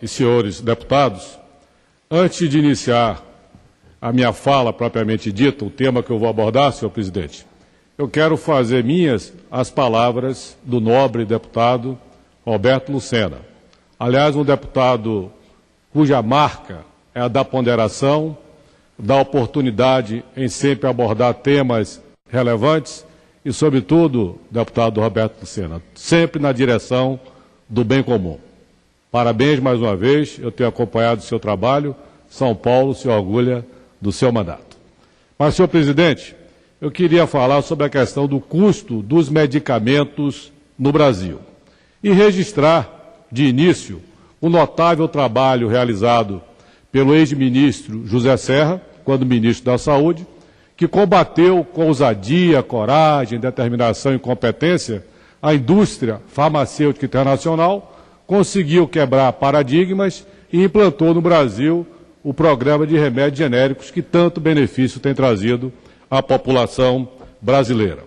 e senhores deputados, antes de iniciar a minha fala propriamente dita, o tema que eu vou abordar, senhor presidente, eu quero fazer minhas as palavras do nobre deputado Roberto Lucena. Aliás, um deputado cuja marca é a da ponderação, da oportunidade em sempre abordar temas relevantes e, sobretudo, deputado Roberto Lucena, sempre na direção do bem comum. Parabéns mais uma vez, eu tenho acompanhado o seu trabalho, São Paulo se orgulha do seu mandato. Mas, senhor presidente, eu queria falar sobre a questão do custo dos medicamentos no Brasil e registrar, de início, o notável trabalho realizado pelo ex-ministro José Serra, quando ministro da Saúde, que combateu com ousadia, coragem, determinação e competência a indústria farmacêutica internacional, conseguiu quebrar paradigmas e implantou no Brasil o programa de remédios genéricos que tanto benefício tem trazido à população brasileira.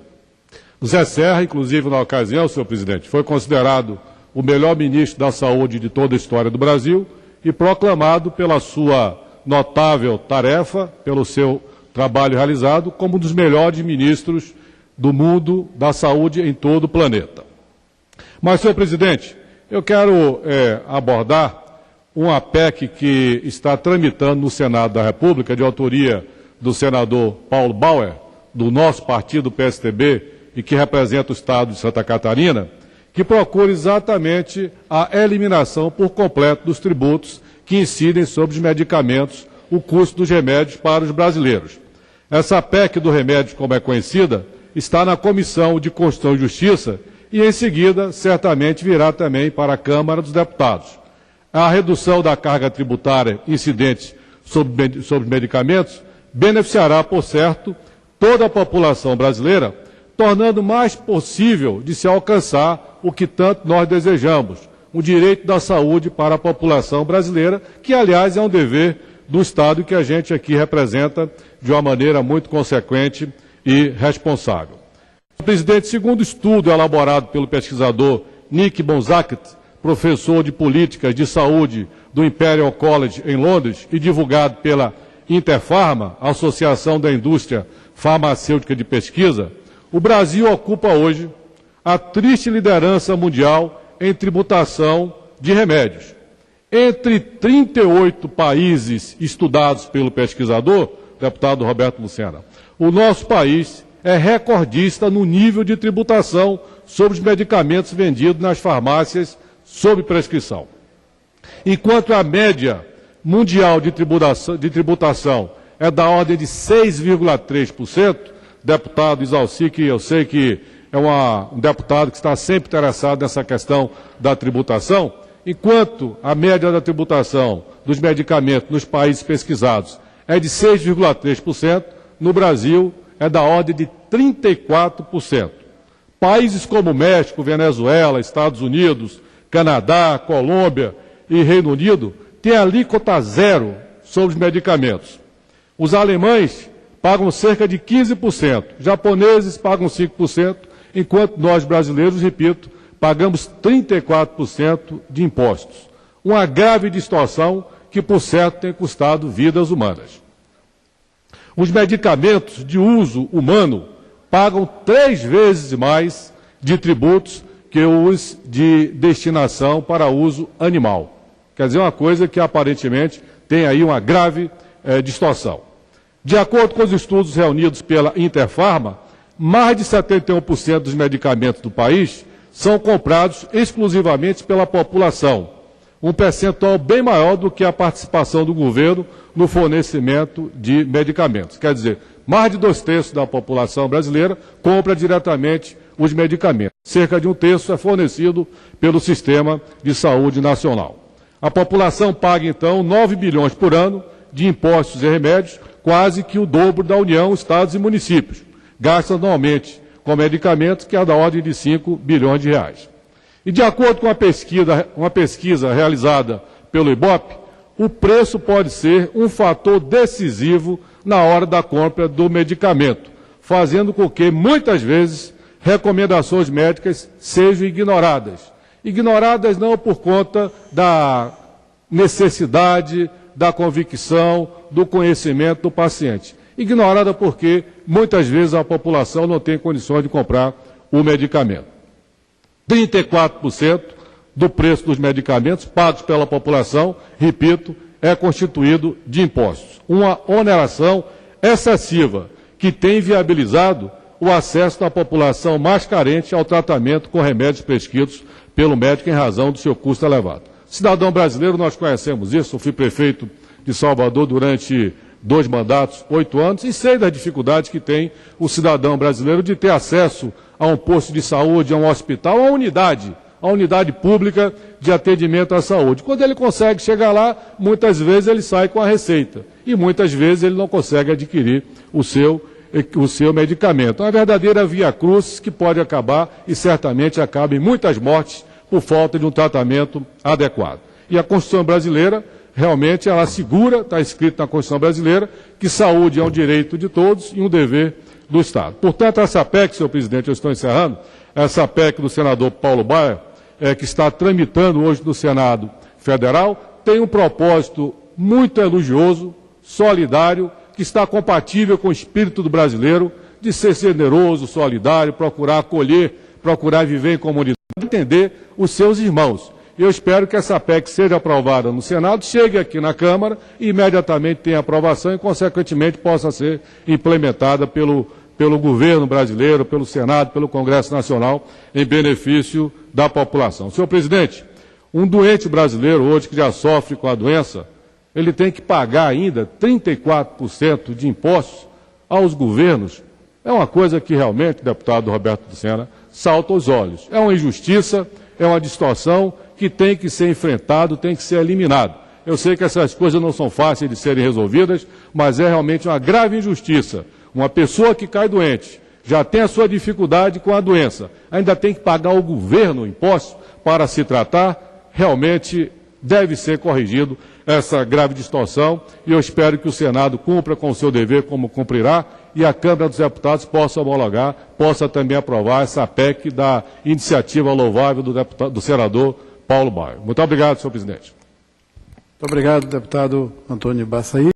José Serra, inclusive na ocasião, senhor presidente, foi considerado o melhor ministro da Saúde de toda a história do Brasil e proclamado pela sua notável tarefa, pelo seu trabalho realizado, como um dos melhores ministros do mundo da saúde em todo o planeta. Mas, senhor presidente, eu quero abordar uma PEC que está tramitando no Senado da República, de autoria do senador Paulo Bauer, do nosso partido PSDB, e que representa o Estado de Santa Catarina, que procura exatamente a eliminação por completo dos tributos que incidem sobre os medicamentos, o custo dos remédios para os brasileiros. Essa PEC do remédio, como é conhecida, está na Comissão de Constituição e Justiça e, em seguida, certamente virá também para a Câmara dos Deputados. A redução da carga tributária incidente sobre medicamentos beneficiará, por certo, toda a população brasileira, tornando mais possível de se alcançar o que tanto nós desejamos, o direito da saúde para a população brasileira, que, aliás, é um dever do Estado que a gente aqui representa de uma maneira muito consequente e responsável. Presidente, segundo estudo elaborado pelo pesquisador Nick Bonsacket, professor de Políticas de Saúde do Imperial College em Londres e divulgado pela Interpharma, Associação da Indústria Farmacêutica de Pesquisa, o Brasil ocupa hoje a triste liderança mundial em tributação de remédios. Entre 38 países estudados pelo pesquisador, deputado Roberto Lucena, o nosso país é recordista no nível de tributação sobre os medicamentos vendidos nas farmácias sob prescrição. Enquanto a média mundial de tributação é da ordem de 6,3%, deputado Isalci, que eu sei que é um deputado que está sempre interessado nessa questão da tributação, enquanto a média da tributação dos medicamentos nos países pesquisados é de 6,3%, no Brasil é da ordem de 34%. Países como México, Venezuela, Estados Unidos, Canadá, Colômbia e Reino Unido têm alíquota zero sobre os medicamentos. Os alemães pagam cerca de 15%, japoneses pagam 5%, enquanto nós brasileiros, repito, pagamos 34% de impostos. Uma grave distorção que, por certo, tem custado vidas humanas. Os medicamentos de uso humano pagam 3 vezes mais de tributos que os de destinação para uso animal. Quer dizer, uma coisa que aparentemente tem aí uma grave distorção. De acordo com os estudos reunidos pela Interpharma, mais de 71% dos medicamentos do país são comprados exclusivamente pela população, um percentual bem maior do que a participação do governo no fornecimento de medicamentos. Quer dizer, mais de 2/3 da população brasileira compra diretamente os medicamentos. Cerca de 1/3 é fornecido pelo Sistema de Saúde Nacional. A população paga, então, 9 bilhões por ano de impostos e remédios, quase que o dobro da União, estados e municípios. Gasta anualmente com medicamentos que é da ordem de 5 bilhões de reais. E de acordo com uma pesquisa realizada pelo IBOP, o preço pode ser um fator decisivo na hora da compra do medicamento, fazendo com que, muitas vezes, recomendações médicas sejam ignoradas. Ignoradas não por conta da necessidade, da convicção, do conhecimento do paciente. Ignorada porque muitas vezes a população não tem condições de comprar o medicamento. 34% do preço dos medicamentos pagos pela população, repito, é constituído de impostos. Uma oneração excessiva que tem viabilizado o acesso da população mais carente ao tratamento com remédios prescritos pelo médico em razão do seu custo elevado. Cidadão brasileiro, nós conhecemos isso, eu fui prefeito de Salvador durante 2 mandatos, 8 anos, e sei das dificuldades que tem o cidadão brasileiro de ter acesso a um posto de saúde, a um hospital, a unidade pública de atendimento à saúde. Quando ele consegue chegar lá, muitas vezes ele sai com a receita e muitas vezes ele não consegue adquirir o seu medicamento. É uma verdadeira via-crucis que pode acabar e certamente acaba em muitas mortes por falta de um tratamento adequado. E a Constituição brasileira, realmente, ela assegura, está escrito na Constituição brasileira, que saúde é um direito de todos e um dever do Estado. Portanto, essa PEC, senhor presidente, eu estou encerrando, essa PEC do senador Paulo Baier, que está tramitando hoje no Senado Federal, tem um propósito muito elogioso, solidário, que está compatível com o espírito do brasileiro, de ser generoso, solidário, procurar acolher, procurar viver em comunidade, entender os seus irmãos. Eu espero que essa PEC seja aprovada no Senado, chegue aqui na Câmara e imediatamente tenha aprovação e, consequentemente, possa ser implementada pelo governo brasileiro, pelo Senado, pelo Congresso Nacional, em benefício da população. Senhor presidente, um doente brasileiro hoje que já sofre com a doença, ele tem que pagar ainda 34% de impostos aos governos. É uma coisa que realmente, deputado Roberto Lucena, salta aos olhos. É uma injustiça, é uma distorção que tem que ser enfrentado, tem que ser eliminado. Eu sei que essas coisas não são fáceis de serem resolvidas, mas é realmente uma grave injustiça. Uma pessoa que cai doente, já tem a sua dificuldade com a doença, ainda tem que pagar ao governo impostos para se tratar, realmente deve ser corrigido essa grave distorção e eu espero que o Senado cumpra com o seu dever como cumprirá e a Câmara dos Deputados possa homologar, possa também aprovar essa PEC da iniciativa louvável do senador Paulo Baier. Muito obrigado, senhor presidente. Muito obrigado, deputado Antônio Baçaí.